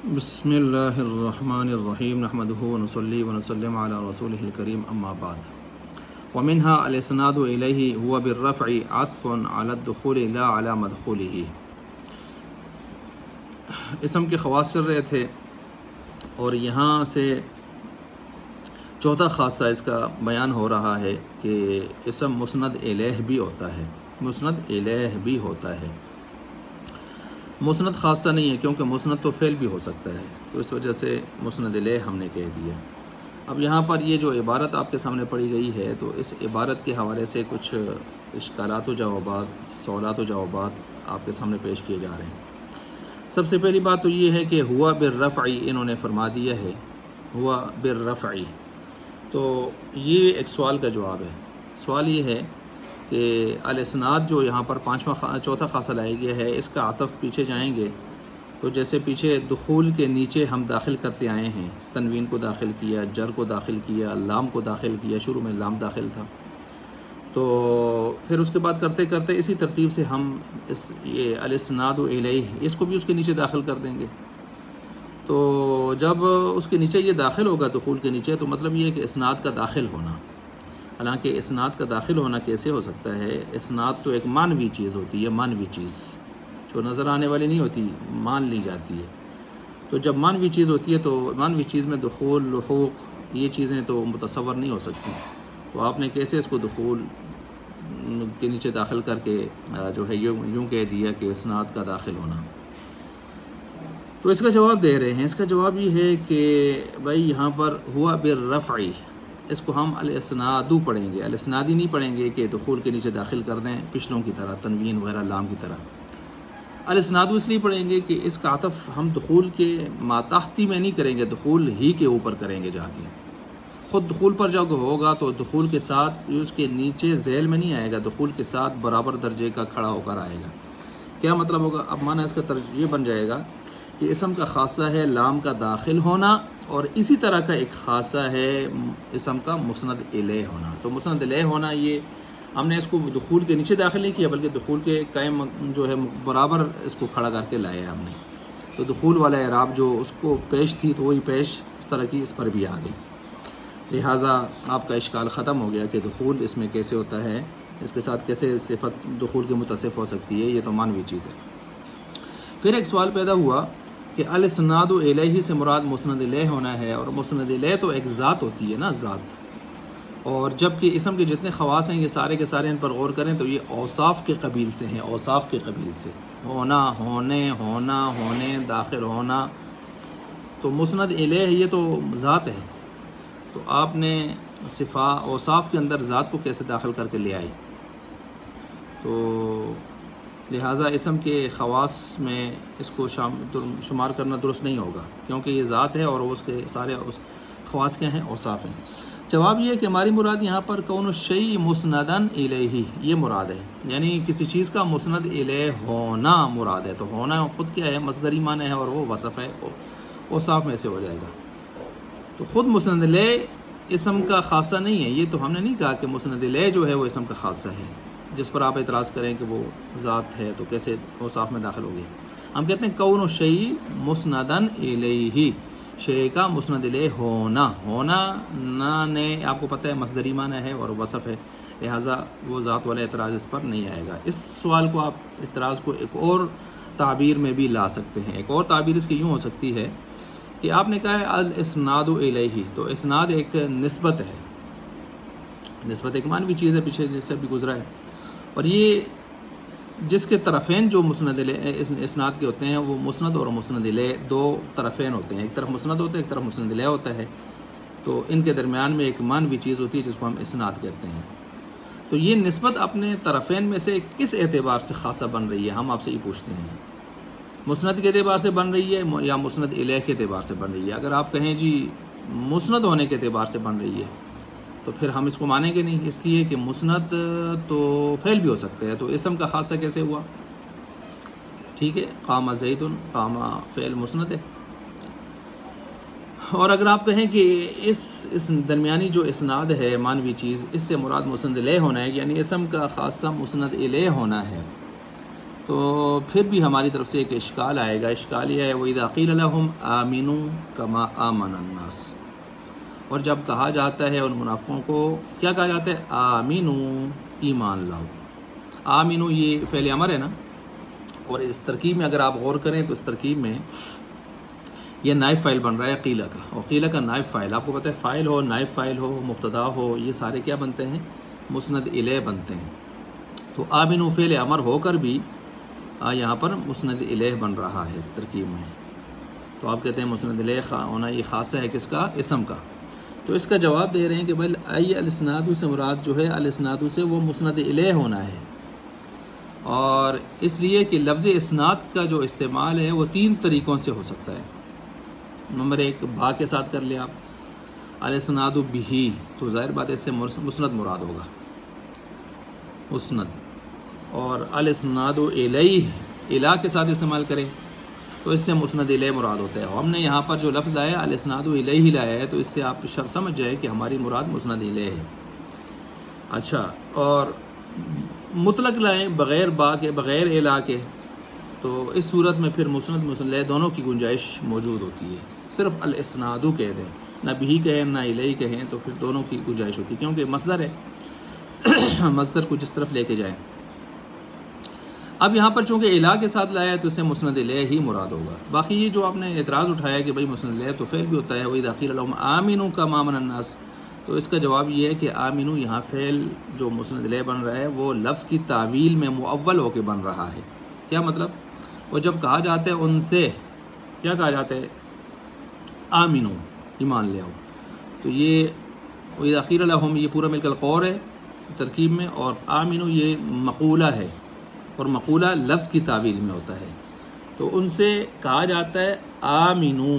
بسم اللہ الرحمن الرحیم نحمدہ ونصلی ونسلم علی رسولہ الکریم اما بعد ومنها الاسناد الیہ هو بالرفع عطف علی الدخول لا علی مدخولہ۔ اسم کے خواص چل رہے تھے اور یہاں سے چوتھا خاصہ اس کا بیان ہو رہا ہے کہ اسم مسند الیہ بھی ہوتا ہے، مسند الیہ بھی ہوتا ہے، مسند خاصہ نہیں ہے کیونکہ مسند تو فعل بھی ہو سکتا ہے، تو اس وجہ سے مسند الیہ ہم نے کہہ دیا۔ اب یہاں پر یہ جو عبارت آپ کے سامنے پڑھی گئی ہے تو اس عبارت کے حوالے سے کچھ اشکالات و جوابات، سوالات و جوابات آپ کے سامنے پیش کیے جا رہے ہیں۔ سب سے پہلی بات تو یہ ہے کہ ہوا بالرفع انہوں نے فرما دیا ہے، ہوا بالرفع، تو یہ ایک سوال کا جواب ہے۔ سوال یہ ہے کہ الاسناد جو یہاں پر چوتھا خاصہ لایا گیا ہے، اس کا عطف پیچھے جائیں گے تو جیسے پیچھے دخول کے نیچے ہم داخل کرتے آئے ہیں، تنوین کو داخل کیا، جر کو داخل کیا، لام کو داخل کیا، شروع میں لام داخل تھا، تو پھر اس کے بعد کرتے کرتے اسی ترتیب سے ہم یہ الاسناد الیہ اس کو بھی اس کے نیچے داخل کر دیں گے۔ تو جب اس کے نیچے یہ داخل ہوگا دخول کے نیچے، تو مطلب یہ ہے کہ اسناد کا داخل ہونا۔ حالانکہ اسناد کا داخل ہونا کیسے ہو سکتا ہے؟ اسناد تو ایک معنوی چیز ہوتی ہے، معنوی چیز جو نظر آنے والی نہیں ہوتی، مان لی جاتی ہے۔ تو جب معنوی چیز ہوتی ہے تو معنوی چیز میں دخول، لحوق، یہ چیزیں تو متصور نہیں ہو سکتی، تو آپ نے کیسے اس کو دخول کے نیچے داخل کر کے جو ہے یوں کہہ دیا کہ اسناد کا داخل ہونا؟ تو اس کا جواب دے رہے ہیں۔ اس کا جواب یہ ہے کہ بھائی یہاں پر ہوا بالرفع، اس کو ہم الاسنادو پڑھیں گے، الاسنادی نہیں پڑھیں گے کہ دخول کے نیچے داخل کر دیں پچھلوں کی طرح، تنوین وغیرہ لام کی طرح۔ الاسنادو اس لیے پڑھیں گے کہ اس کا عطف ہم دخول کے ماتحتی میں نہیں کریں گے، دخول ہی کے اوپر کریں گے جا کے۔ خود دخول پر جب ہوگا تو دخول کے ساتھ اس کے نیچے ذیل میں نہیں آئے گا، دخول کے ساتھ برابر درجے کا کھڑا ہو کر آئے گا۔ کیا مطلب ہوگا؟ اب معنی اس کا یہ بن جائے گا کہ اسم کا خاصہ ہے لام کا داخل ہونا، اور اسی طرح کا ایک خاصہ ہے اسم کا مسند الیہ ہونا۔ تو مسند الیہ ہونا، یہ ہم نے اس کو دخول کے نیچے داخل نہیں کیا بلکہ دخول کے قائم جو ہے برابر اس کو کھڑا کر کے لایا ہم نے، تو دخول والا اعراب جو اس کو پیش تھی تو وہی پیش اس طرح کی اس پر بھی آ گئی۔ لہٰذا آپ کا اشکال ختم ہو گیا کہ دخول اس میں کیسے ہوتا ہے، اس کے ساتھ کیسے صفت دخول کی متصف ہو سکتی ہے، یہ تو معنوی چیز ہے۔ پھر ایک سوال پیدا ہوا کہ الاسناد الیہ سے مراد مسند الیہ ہونا ہے، اور مسند الیہ تو ایک ذات ہوتی ہے نا، ذات، اور جب کہ اسم کے جتنے خواص ہیں یہ سارے کے سارے ان پر غور کریں تو یہ اوصاف کے قبیل سے ہیں، اوصاف کے قبیل سے، ہونا، ہونے، داخل ہونا، تو مسند الیہ یہ تو ذات ہے، تو آپ نے اوصاف کے اندر ذات کو کیسے داخل کر کے لے آئے؟ تو لہٰذا اسم کے خواص میں اس کو شمار کرنا درست نہیں ہوگا، کیونکہ یہ ذات ہے اور اس کے سارے خواص کیا ہیں؟ اوصاف ہیں۔ جواب یہ ہے کہ ہماری مراد یہاں پر کون الشیء مسندن الیہ، یہ مراد ہے، یعنی کسی چیز کا مسند الیہ ہونا مراد ہے۔ تو ہونا خود کیا ہے؟ مصدری معنی ہے اور وہ وصف ہے، اوصاف میں سے ہو جائے گا۔ تو خود مسند الیہ اسم کا خاصہ نہیں ہے، یہ تو ہم نے نہیں کہا کہ مسند الیہ جو ہے وہ اسم کا خاصہ ہے، جس پر آپ اعتراض کریں کہ وہ ذات ہے تو کیسے اوصاف میں داخل ہوگی۔ ہم کہتے ہیں کون الشیء مسندن الیہ، شے کا مسند الیہ ہونا نا نے آپ کو پتہ ہے مصدری معنی ہے اور وصف ہے، لہٰذا وہ ذات والا اعتراض اس پر نہیں آئے گا۔ اس سوال کو آپ اعتراض کو ایک اور تعبیر میں بھی لا سکتے ہیں۔ ایک اور تعبیر اس کی یوں ہو سکتی ہے کہ آپ نے کہا ہے الاسناد الیہ، تو اسناد ایک نسبت ہے، نسبت ایک معنوی چیز ہے، پیچھے جس سے بھی گزرا ہے، اور یہ جس کے طرفین جو مسند اسناد کے ہوتے ہیں وہ مسند اور مسند الیہ دو طرفین ہوتے ہیں، ایک طرف مسند ہوتا ہے، ایک طرف مسند الیہ ہوتا ہے، تو ان کے درمیان میں ایک معنوی چیز ہوتی ہے جس کو ہم اسناد کہتے ہیں۔ تو یہ نسبت اپنے طرفین میں سے کس اعتبار سے خاصہ بن رہی ہے؟ ہم آپ سے یہ پوچھتے ہیں، مسند کے اعتبار سے بن رہی ہے یا مسند الیہ کے اعتبار سے بن رہی ہے؟ اگر آپ کہیں جی مسند ہونے کے اعتبار سے بن رہی ہے تو پھر ہم اس کو مانیں گے نہیں، اس لیے کہ مسند تو فعل بھی ہو سکتے ہیں، تو اسم کا خاصہ کیسے ہوا؟ ٹھیک ہے، قام زید، قام فعل مسند ہے۔ اور اگر آپ کہیں کہ اس درمیانی جو اسناد ہے معنوی چیز، اس سے مراد مسند الیہ ہونا ہے، یعنی اسم کا خاصہ مسند الیہ ہونا ہے، تو پھر بھی ہماری طرف سے ایک اشکال آئے گا. اشکال یہ ہے وَإِذَا قِيلَ لَهُمْ آمِنُوا كَمَا آمَنَ النَّاسُ. اور جب کہا جاتا ہے ان منافقوں کو کیا کہا جاتا ہے؟ آمینو، ایمان لاؤ. آمینو یہ فعل امر ہے نا، اور اس ترکیب میں اگر آپ غور کریں تو اس ترکیب میں یہ نائب فاعل بن رہا ہے قیلہ کا، اور قیلہ کا نائب فاعل آپ کو پتہ ہے فاعل ہو، نائب فاعل ہو، مبتدا ہو، یہ سارے کیا بنتے ہیں؟ مسند الیہ بنتے ہیں. تو آمینو فعل امر ہو کر بھی یہاں پر مسند الیہ بن رہا ہے ترکیب میں. تو آپ کہتے ہیں مسند الیہ ہونا یہ خاصہ ہے کس کا؟ اسم کا. تو اس کا جواب دے رہے ہیں کہ بھائی ای الاسناد سے مراد جو ہے الاسناد سے وہ مسند الیہ ہونا ہے، اور اس لیے کہ لفظ اسناد کا جو استعمال ہے وہ 3 طریقوں سے ہو سکتا ہے. نمبر 1 با کے ساتھ کر لیں آپ الاسناد بہ، تو ظاہر بات ہے اس سے مسند مراد ہوگا، مسند. اور الاسناد الیہ، الیہ کے ساتھ استعمال کریں تو اس سے مسند الیہ مراد ہوتا ہے. ہم نے یہاں پر جو لفظ لایا الاسناد الیہ لایا ہے، تو اس سے آپ سمجھ جائیں کہ ہماری مراد مسند الیہ ہے. اچھا، اور مطلق لائیں بغیر با کے، بغیر الیہ کے، تو اس صورت میں پھر مسند مسند الیہ دونوں کی گنجائش موجود ہوتی ہے. صرف الاسناد کہہ دیں، نہ بھی کہیں نہ الیہ کہیں، تو پھر دونوں کی گنجائش ہوتی ہے، کیونکہ مصدر ہے، مصدر کو جس طرف لے کے جائیں. اب یہاں پر چونکہ الیہ کے ساتھ لایا ہے تو اسے مسند الیہ ہی مراد ہوگا. باقی یہ جو آپ نے اعتراض اٹھایا کہ بھائی مسند الیہ تو فعل بھی ہوتا ہے، وَإِذَا قِيلَ لَهُمْ آمِنُوا كَمَا آمَنَ النَّاسُ، تو اس کا جواب یہ ہے کہ آمینو یہاں فعل جو مسند الیہ بن رہا ہے وہ لفظ کی تعویل میں مؤول ہو کے بن رہا ہے. کیا مطلب؟ وہ جب کہا جاتا ہے ان سے کیا کہا جاتا ہے؟ آمینو، ایمان لے آؤ. تو یہ وَإِذَا قِيلَ لَهُمْ یہ پورا مل کر قور ہے ترکیب میں، اور آمینو یہ مقولہ ہے، اور مقولہ لفظ کی تعویل میں ہوتا ہے. تو ان سے کہا جاتا ہے آمینو،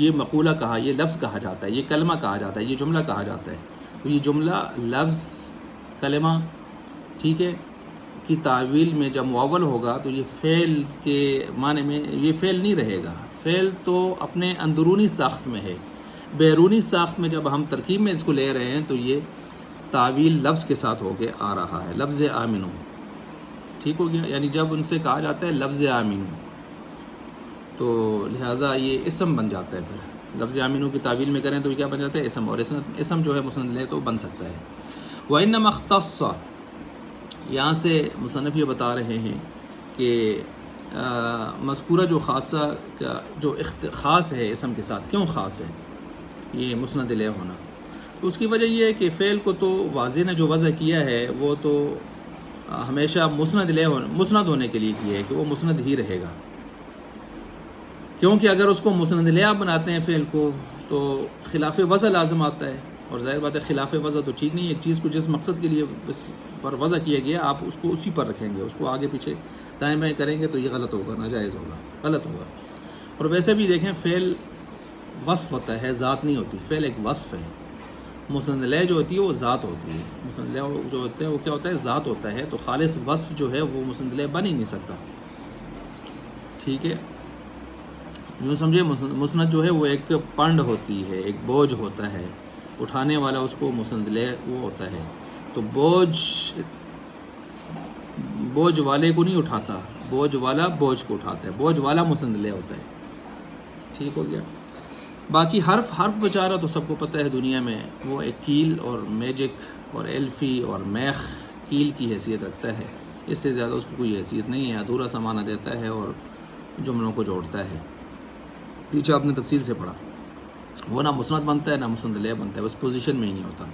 یہ مقولہ کہا، یہ لفظ کہا جاتا ہے، یہ کلمہ کہا جاتا ہے، یہ جملہ کہا جاتا ہے. تو یہ جملہ لفظ کلمہ ٹھیک ہے کی تعویل میں جب مؤول ہوگا تو یہ فعل کے معنی میں یہ فعل نہیں رہے گا. فعل تو اپنے اندرونی ساخت میں ہے، بیرونی ساخت میں جب ہم ترکیب میں اس کو لے رہے ہیں تو یہ تعویل لفظ کے ساتھ ہو کے آ رہا ہے. لفظ آمینو ٹھیک ہو گیا، یعنی جب ان سے کہا جاتا ہے لفظ آمینو تو لہٰذا یہ اسم بن جاتا ہے. پھر لفظ آمینو کی تعویل میں کریں تو یہ کیا بن جاتا ہے؟ اسم. اور اسم جو ہے مسند الیہ تو بن سکتا ہے. وَإِنَّمَا اخْتَصَّ، یہاں سے مصنف یہ بتا رہے ہیں کہ مذکورہ جو خاصہ کا جو خاص ہے اسم کے ساتھ، کیوں خاص ہے یہ مسند الیہ ہونا؟ تو اس کی وجہ یہ ہے کہ فعل کو تو واضح نے جو وضع کیا ہے وہ تو ہمیشہ مسند الیہ مسند ہونے کے لیے کیا ہے کہ وہ مسند ہی رہے گا. کیونکہ اگر اس کو مسند الیہ بناتے ہیں فعل کو تو خلاف وضع لازم آتا ہے، اور ظاہر بات ہے خلاف وضع تو ٹھیک نہیں ہے. ایک چیز کو جس مقصد کے لیے اس پر وضع کیا گیا آپ اس کو اسی پر رکھیں گے، اس کو آگے پیچھے دائیں بائیں کریں گے تو یہ غلط ہوگا، ناجائز ہوگا، غلط ہوگا. اور ویسے بھی دیکھیں فعل وصف ہوتا ہے، ذات نہیں ہوتی. فعل ایک وصف ہے. مسند الیہ جو ہوتی ہے وہ ذات ہوتی ہے. مسند الیہ جو ہوتا ہے وہ کیا ہوتا ہے؟ ذات ہوتا ہے. تو خالص وصف جو ہے وہ مسند الیہ بن ہی نہیں سکتا. ٹھیک ہے، یوں سمجھے مسند جو ہے وہ ایک پنڈ ہوتی ہے، ایک بوجھ ہوتا ہے، اٹھانے والا اس کو مسند الیہ وہ ہوتا ہے. تو بوجھ والے کو نہیں اٹھاتا، بوجھ والا بوجھ کو اٹھاتا ہے، بوجھ والا مسند الیہ ہوتا ہے. ٹھیک ہو گیا. باقی حرف بیچارہ تو سب کو پتہ ہے دنیا میں وہ ایک کیل اور میجک اور ایلفی اور میخ کیل کی حیثیت رکھتا ہے. اس سے زیادہ اس کو کوئی حیثیت نہیں ہے. ادھورا سا معنی دیتا ہے اور جملوں کو جوڑتا ہے. پیچھے آپ نے تفصیل سے پڑھا، وہ نہ مسند بنتا ہے نہ مسند الیہ بنتا ہے، بس پوزیشن میں ہی نہیں ہوتا.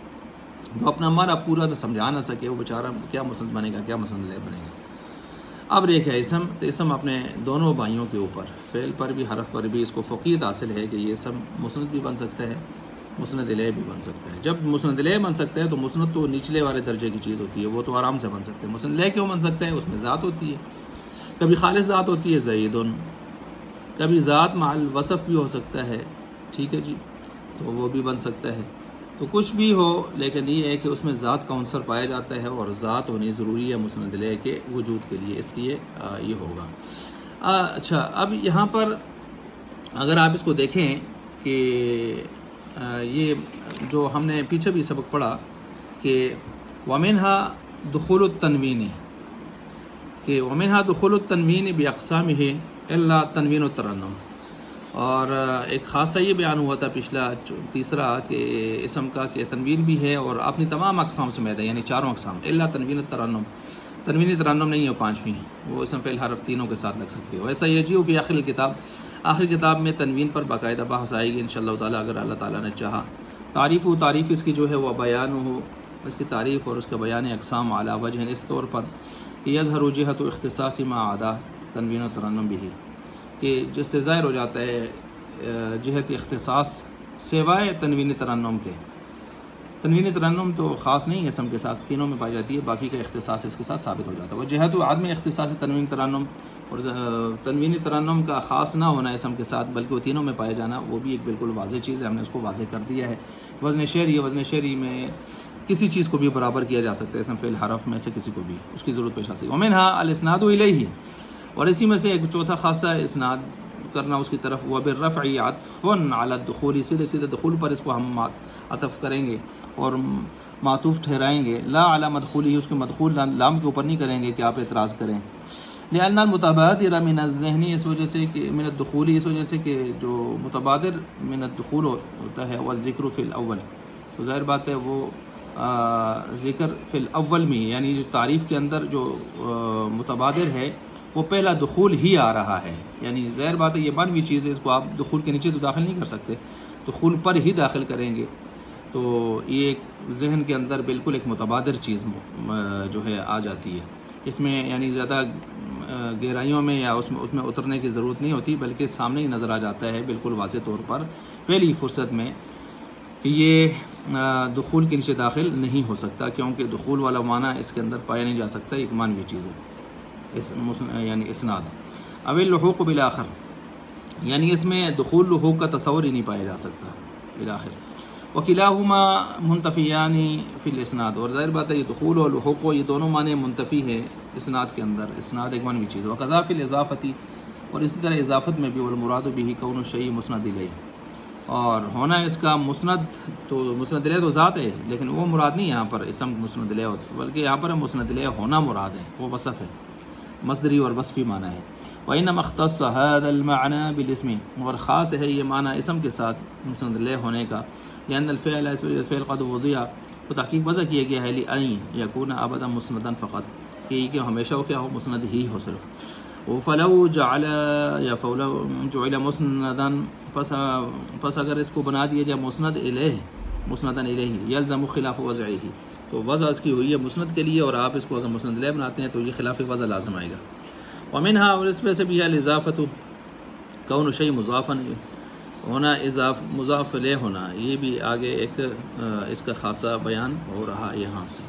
تو اپنا ہمارا پورا نہ سمجھا نہ سکے وہ بیچارہ کیا مسند بنے گا، کیا مسند الیہ بنے گا. اب دیکھیں اسم، تو اسم اپنے دونوں بھائیوں کے اوپر، فعل پر بھی حرف پر بھی اس کو فقیت حاصل ہے کہ یہ اسم مسند بھی بن سکتا ہے، مسند الیہ بھی بن سکتا ہے. جب مسند الیہ بن سکتا ہے تو مسند تو نچلے والے درجے کی چیز ہوتی ہے، وہ تو آرام سے بن سکتے ہیں. مسند الیہ کیوں بن سکتا ہے؟ اس میں ذات ہوتی ہے، کبھی خالص ذات ہوتی ہے زیدن، کبھی ذات مع الوصف بھی ہو سکتا ہے. ٹھیک ہے جی، تو وہ بھی بن سکتا ہے. تو کچھ بھی ہو لیکن یہ ہے کہ اس میں ذات کا عنصر پایا جاتا ہے، اور ذات ہونی ضروری ہے مسند الیہ کے وجود کے لیے، اس لیے یہ ہوگا. اچھا، اب یہاں پر اگر آپ اس کو دیکھیں کہ یہ جو ہم نے پیچھے بھی سبق پڑھا کہ ومنہا دخول التنوین، کہ ومنها دخول التنوین باقسامہ الا تنوین الترنم، اور ایک خاصہ یہ بیان ہوا تھا پچھلا تیسرا کہ اسم کا کہ تنوین بھی ہے اور اپنی تمام اقسام سمیت ہے، یعنی چاروں اقسام، الا تنوین الترنم، تنوین ترنم نہیں ہے، پانچویں وہ اسم فعل حرف تینوں کے ساتھ لگ سکتی ہے۔ ویسا یجیء فی آخر الکتاب، آخر کتاب میں تنوین پر باقاعدہ بحث آئے گی انشاءاللہ تعالیٰ اگر اللہ تعالیٰ نے چاہا۔ تعریف اس کی جو ہے وہ بیان ہو، اس کی تعریف اور اس کا بیان اقسام علی وجہ اس طور پر کہ یظہر جہۃ اختصاص ما عدا تنوین و ترنم بھی، کہ جس سے ظاہر ہو جاتا ہے جہت اختصاص سوائے تنوین ترنم کے۔ تنوین ترنم تو خاص نہیں ہے اسم کے ساتھ، تینوں میں پائی جاتی ہے، باقی کا اختصاص اس کے ساتھ ثابت ہو جاتا ہے۔ وہ جہت و عدم اختصاص تنوین ترنم، اور تنوین ترنم کا خاص نہ ہونا اسم کے ساتھ بلکہ وہ تینوں میں پائے جانا، وہ بھی ایک بالکل واضح چیز ہے، ہم نے اس کو واضح کر دیا ہے۔ وزن شعری میں کسی چیز کو بھی برابر کیا جا سکتا ہے، اسم فعل حرف میں سے کسی کو بھی اس کی ضرورت پیش آ سکتی ہے۔ ومنها الاسناد الیہ، اور اسی میں سے ایک چوتھا خاصہ اسناد کرنا اس کی طرف، وبالرفع عطف علی الدخول، سیدھے دخول پر اس کو ہم عطف کریں گے اور معطوف ٹھہرائیں گے، لا علی مدخولی، اس کے مدخول لام کے اوپر نہیں کریں گے کہ آپ اعتراض کریں۔ لأن المتبادر من الذہن، اس وجہ سے کہ من الدخول، اس وجہ سے کہ جو متبادر من الدخول ہوتا ہے والذکر فی الاول، تو ظاہر بات ہے وہ ذکر فی الاول میں، یعنی جو تعریف کے اندر جو متبادر ہے وہ پہلا دخول ہی آ رہا ہے، یعنی ظاہر بات ہے یہ معنوی چیز ہے، اس کو آپ دخول کے نیچے تو داخل نہیں کر سکتے، دخول پر ہی داخل کریں گے، تو یہ ایک ذہن کے اندر بالکل ایک متبادر چیز جو ہے آ جاتی ہے۔ اس میں یعنی زیادہ گہرائیوں میں یا اس میں اترنے کی ضرورت نہیں ہوتی، بلکہ سامنے ہی نظر آ جاتا ہے بالکل واضح طور پر پہلی فرصت میں کہ یہ دخول کے نیچے داخل نہیں ہو سکتا، کیونکہ دخول والا معنی اس کے اندر پایا نہیں جا سکتا، ایک معنوی چیز ہے یعنی اسناد۔ او اللحوق بالآخر، یعنی اس میں دخول لحوق کا تصور ہی نہیں پایا جا سکتا بالآخر۔ وکلاہما منتفیان فی الاسناد، اور ظاہر بات ہے یہ دخول اور لحوق یہ دونوں معنی منتفی ہے اسناد کے اندر، اسناد ایک معنوی چیز ہے۔ وقذا فی الاضافتی، اور اسی طرح اضافت میں بھی، والمراد به کون الشیء مسند الیہ، اور ہونا اس کا مسند، تو مسند الیہ تو ذات ہے لیکن وہ مراد نہیں یہاں پر اسم مسند الیہ، بلکہ یہاں پر مسند الیہ ہونا مراد ہے، وہ وصف ہے، مصدری اور وصفی معنی ہے۔ وَإِنَّمَا اخْتَصَّ هَذَا الْمَعْنَى بِالْاسْمِ، اور خاص ہے یہ معنی اسم کے ساتھ مسند الیہ ہونے کا، لأن الفعل، اس وجہ فعل قد وضع، وہ تحقیق وضع کیا گیا ہے، لأن يكون ابدا مسندا فقط، کہ ہمیشہ وہ کیا ہو، مسند ہی ہو صرف۔ فلو جعل یا فلو جعل مسندا، پس اگر اس کو بنا دیا جائے مسند الیہ، مسندا الیہ، یلزم خلاف وضعہ، تو وضع اس کی ہوئی ہے مسند کے لیے، اور آپ اس کو اگر مسند الیہ بناتے ہیں تو یہ خلاف وضع لازم آئے گا۔ ومنها، اور اس میں سے بھی ہے الاضافۃ، کون شیء مضافا ہونا، مضاف الیہ ہونا، یہ بھی آگے ایک اس کا خاصہ بیان ہو رہا یہاں سے۔